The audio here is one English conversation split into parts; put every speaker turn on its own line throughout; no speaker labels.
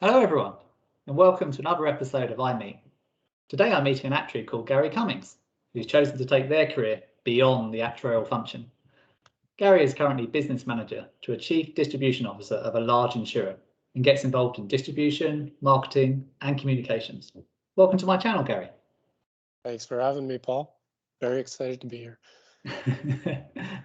Hello everyone, and welcome to another episode of iMeet. Today I'm meeting an actuary called Gary Cummings, who's chosen to take their career beyond the actuarial function. Gary is currently business manager to a chief distribution officer of a large insurer and gets involved in distribution, marketing, and communications. Welcome to my channel, Gary.
Thanks for having me, Paul. Very excited to be here.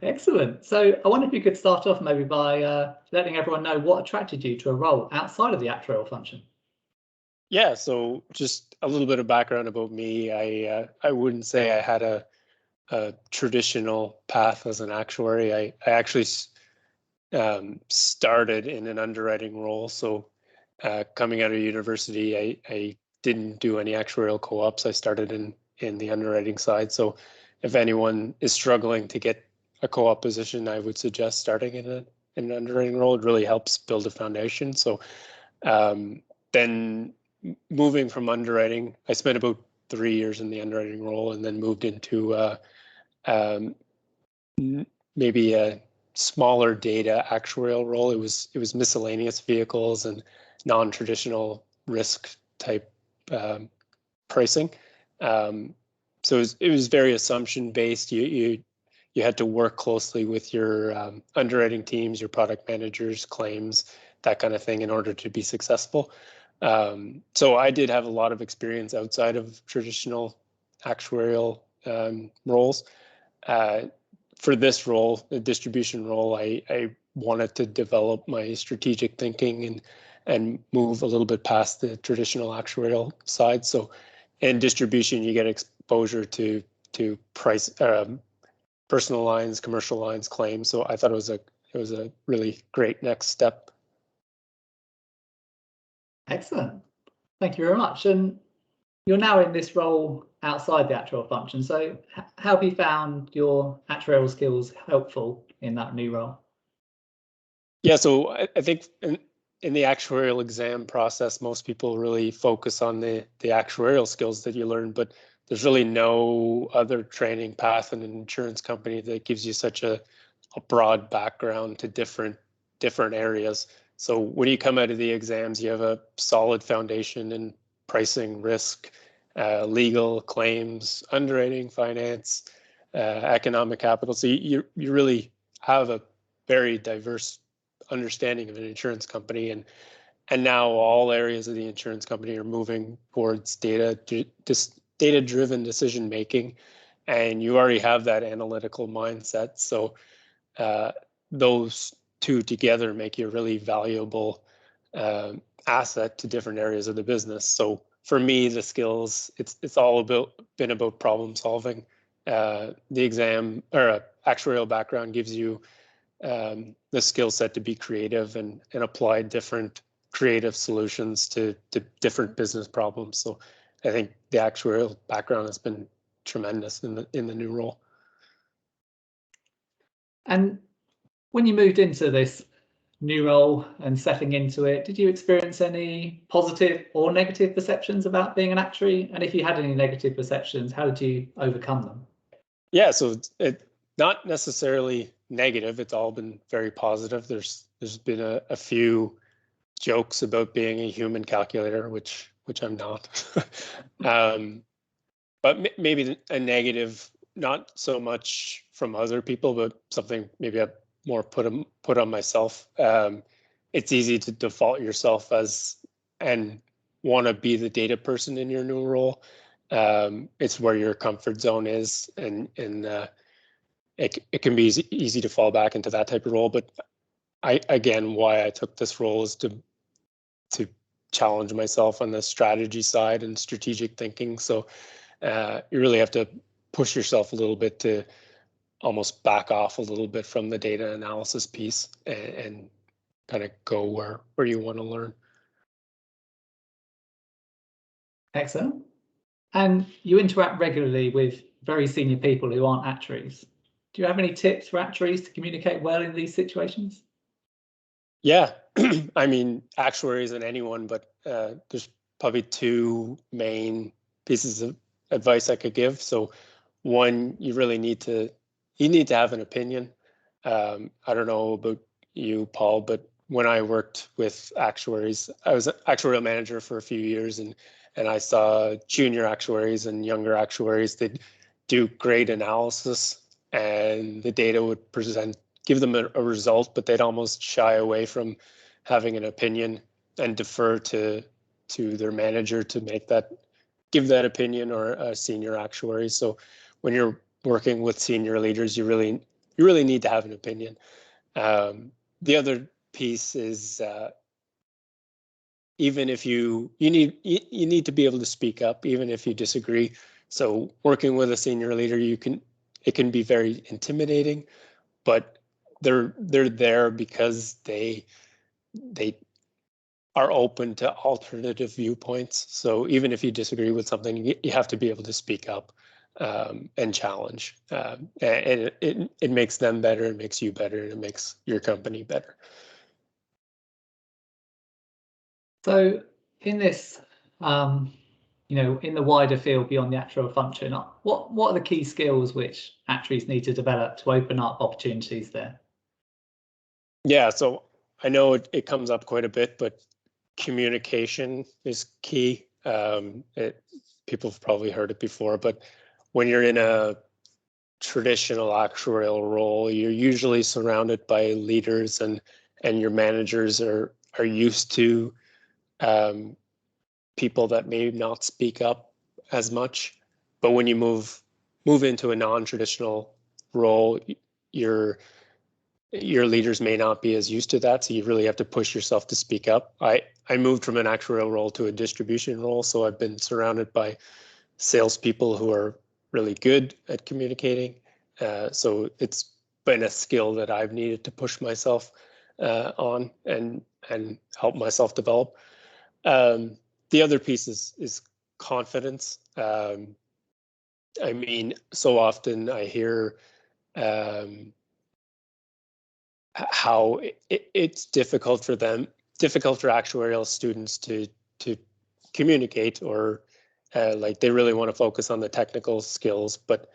Excellent. So I wonder if you could start off maybe by letting everyone know what attracted you to a role outside of the actuarial function.
Yeah, so just a little bit of background about me. I wouldn't say I had a traditional path as an actuary. I actually started in an underwriting role. So coming out of university, I didn't do any actuarial co-ops. I started in the underwriting side. So if anyone is struggling to get a co-op position, I would suggest starting in an underwriting role. It really helps build a foundation. So then moving from underwriting, I spent about 3 years in the underwriting role and then moved into maybe a smaller data actuarial role. It was miscellaneous vehicles and non-traditional risk type pricing. So it was very assumption based. You had to work closely with your underwriting teams, your product managers, claims, that kind of thing in order to be successful. So I did have a lot of experience outside of traditional actuarial roles. For this role, the distribution role, I wanted to develop my strategic thinking and move a little bit past the traditional actuarial side. So in distribution, you get exposure to price, personal lines, commercial lines, claims. So I thought it was a really great next step.
Excellent. Thank you very much. And you're now in this role outside the actuarial function. So how have you found your actuarial skills helpful in that new role?
Yeah, so I think in the actuarial exam process, most people really focus on the actuarial skills that you learn, but there's really no other training path in an insurance company that gives you such a broad background to different areas. So when you come out of the exams, you have a solid foundation in pricing, risk, legal, claims, underwriting, finance, economic capital. So you really have a very diverse understanding of an insurance company, and now all areas of the insurance company are moving towards data-driven decision making, and you already have that analytical mindset. So those two together make you a really valuable asset to different areas of the business. So for me, the skills, it's all been about problem solving. The exam or actuarial background gives you the skill set to be creative and apply different creative solutions to different business problems. So I think the actuarial background has been tremendous in the new role.
And when you moved into this new role and settling into it, did you experience any positive or negative perceptions about being an actuary? And if you had any negative perceptions, how did you overcome them?
Yeah, so it not necessarily negative. It's all been very positive. There's been a few jokes about being a human calculator, which I'm not. But maybe a negative, not so much from other people, but something maybe I more put on myself. It's easy to default yourself as and want to be the data person in your new role. It's where your comfort zone is, and it can be easy to fall back into that type of role. But why I took this role is to challenge myself on the strategy side and strategic thinking. So you really have to push yourself a little bit to almost back off a little bit from the data analysis piece and kind of go where you want to learn.
Excellent. And you interact regularly with very senior people who aren't actuaries. Do you have any tips for actuaries to communicate well in these situations?
Yeah, I mean, actuaries and anyone, but there's probably two main pieces of advice I could give. So one, you really need to have an opinion. I don't know about you, Paul, but when I worked with actuaries, I was an actuarial manager for a few years, and I saw junior actuaries and younger actuaries. They'd do great analysis, and the data would give them a result, but they'd almost shy away from having an opinion and defer to their manager to give that opinion, or a senior actuary. So when you're working with senior leaders, you really need to have an opinion. The other piece is even if you need to be able to speak up, even if you disagree. So working with a senior leader, it can be very intimidating, but they're there because they are open to alternative viewpoints. So even if you disagree with something, you have to be able to speak up and challenge. And it makes them better, it makes you better, and it makes your company better.
So in this, in the wider field beyond the actuarial function, what are the key skills which actuaries need to develop to open up opportunities there?
Yeah, so I know it comes up quite a bit, but communication is key. People have probably heard it before, but when you're in a traditional actuarial role, you're usually surrounded by leaders, and your managers are used to people that may not speak up as much. But when you move into a non-traditional role, your leaders may not be as used to that, so you really have to push yourself to speak up. I moved from an actuarial role to a distribution role, so I've been surrounded by salespeople who are really good at communicating. So it's been a skill that I've needed to push myself on and help myself develop. The other piece is confidence. I mean, so often I hear how it's difficult for actuarial students to communicate, or like they really want to focus on the technical skills. But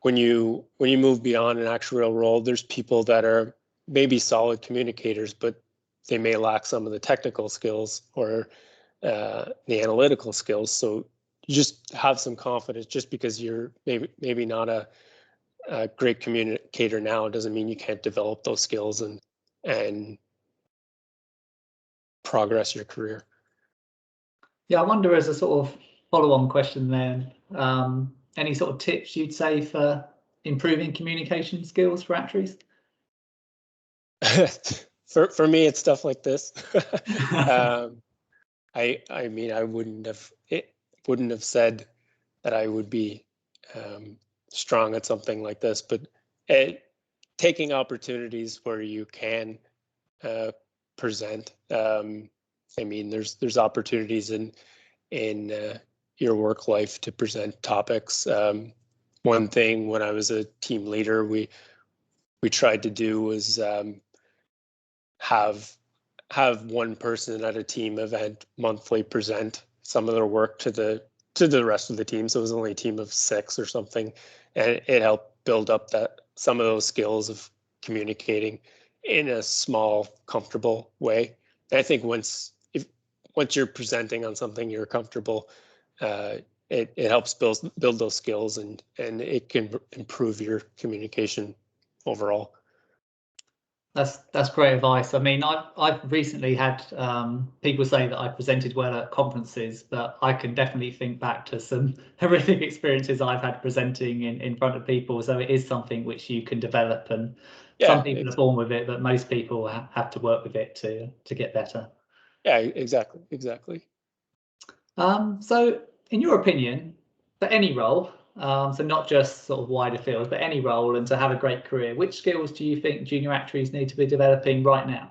when you move beyond an actuarial role, there's people that are maybe solid communicators, but they may lack some of the technical skills, or the analytical skills. So you just have some confidence. Just because you're maybe not a great communicator now doesn't mean you can't develop those skills and progress your career.
Yeah, I wonder, as a sort of follow-on question then, any sort of tips you'd say for improving communication skills for actuaries?
For me, it's stuff like this. I mean, I wouldn't have said that I would be strong at something like this, but taking opportunities where you can present. I mean, there's opportunities in your work life to present topics. One thing when I was a team leader, we tried to do was have one person at a team event monthly present some of their work to the rest of the team. So it was only a team of 6 or something, and it helped build up some of those skills of communicating in a small, comfortable way. And I think once you're presenting on something you're comfortable, it helps build those skills, and it can improve your communication overall.
That's great advice. I mean, I've recently had people say that I presented well at conferences, but I can definitely think back to some horrific experiences I've had presenting in front of people. So it is something which you can develop, and some people are born with it, but most people have to work with it to get better.
Yeah, exactly.
So in your opinion, for any role, so not just sort of wider fields, but any role, and to have a great career, which skills do you think junior actuaries need to be developing right now?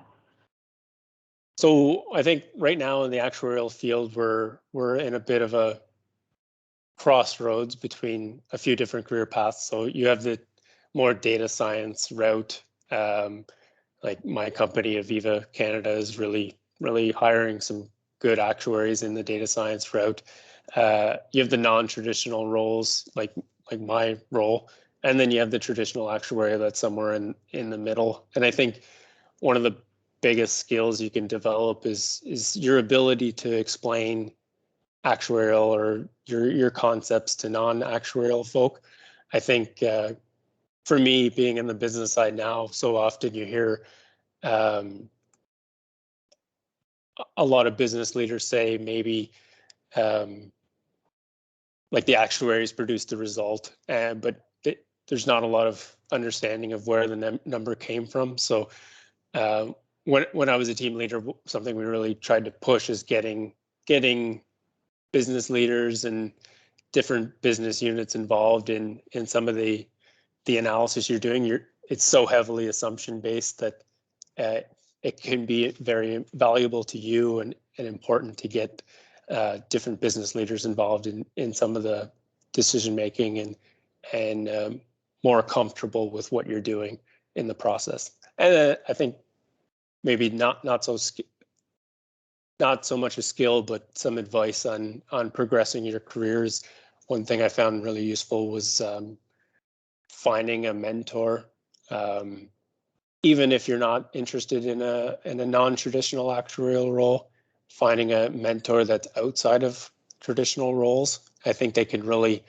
So I think right now in the actuarial field, we're in a bit of a crossroads between a few different career paths. So you have the more data science route. Like my company, Aviva Canada, is really hiring some good actuaries in the data science route. You have the non-traditional roles, like my role, and then you have the traditional actuary that's somewhere in the middle. And I think one of the biggest skills you can develop is your ability to explain actuarial or your concepts to non-actuarial folk. I think for me, being in the business side now, so often you hear a lot of business leaders say maybe like the actuaries produce the result, but there's not a lot of understanding of where the number came from. So when I was a team leader, something we really tried to push is getting business leaders and different business units involved in some of the analysis you're doing. It's so heavily assumption based that it can be very valuable to you and important to get different business leaders involved in some of the decision making and more comfortable with what you're doing in the process. And I think maybe not so much a skill, but some advice on progressing your careers. One thing I found really useful was finding a mentor. Even if you're not interested in a non-traditional actuarial role, finding a mentor that's outside of traditional roles, I think they can really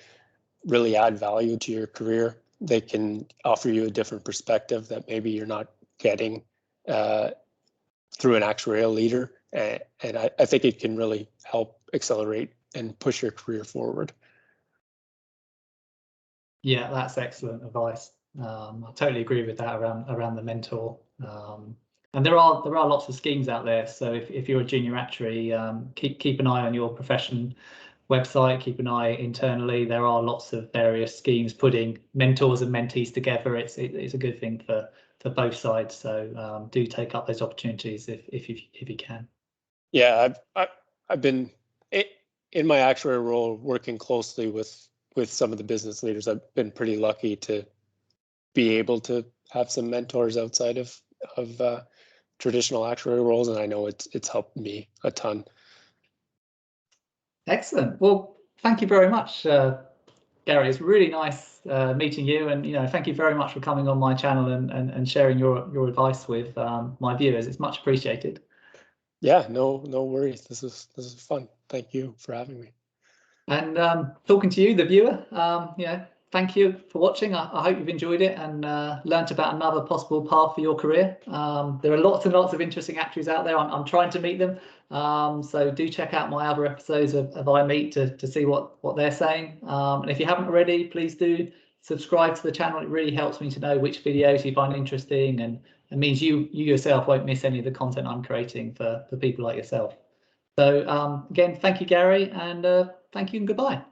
add value to your career. They can offer you a different perspective that maybe you're not getting through an actuarial leader. And I think it can really help accelerate and push your career forward.
Yeah, that's excellent advice. I totally agree with that around the mentor. And there are lots of schemes out there. So if you're a junior actuary, keep an eye on your profession website, keep an eye internally. There are lots of various schemes putting mentors and mentees together. It's a good thing for both sides. So do take up those opportunities if you can.
Yeah, I've been in my actuary role working closely with some of the business leaders. I've been pretty lucky to be able to have some mentors outside of traditional actuary roles, and I know it's helped me a ton.
Excellent. Well, thank you very much, Gary. It's really nice meeting you, and thank you very much for coming on my channel and sharing your advice with my viewers. It's much appreciated.
Yeah, no worries. This is fun. Thank you for having me.
And talking to you, the viewer, thank you for watching. I hope you've enjoyed it and learnt about another possible path for your career. There are lots and lots of interesting actuaries out there. I'm trying to meet them. So do check out my other episodes of I Meet to see what they're saying. And if you haven't already, please do subscribe to the channel. It really helps me to know which videos you find interesting, and it means you yourself won't miss any of the content I'm creating for people like yourself. So again, thank you, Gary, and thank you and goodbye.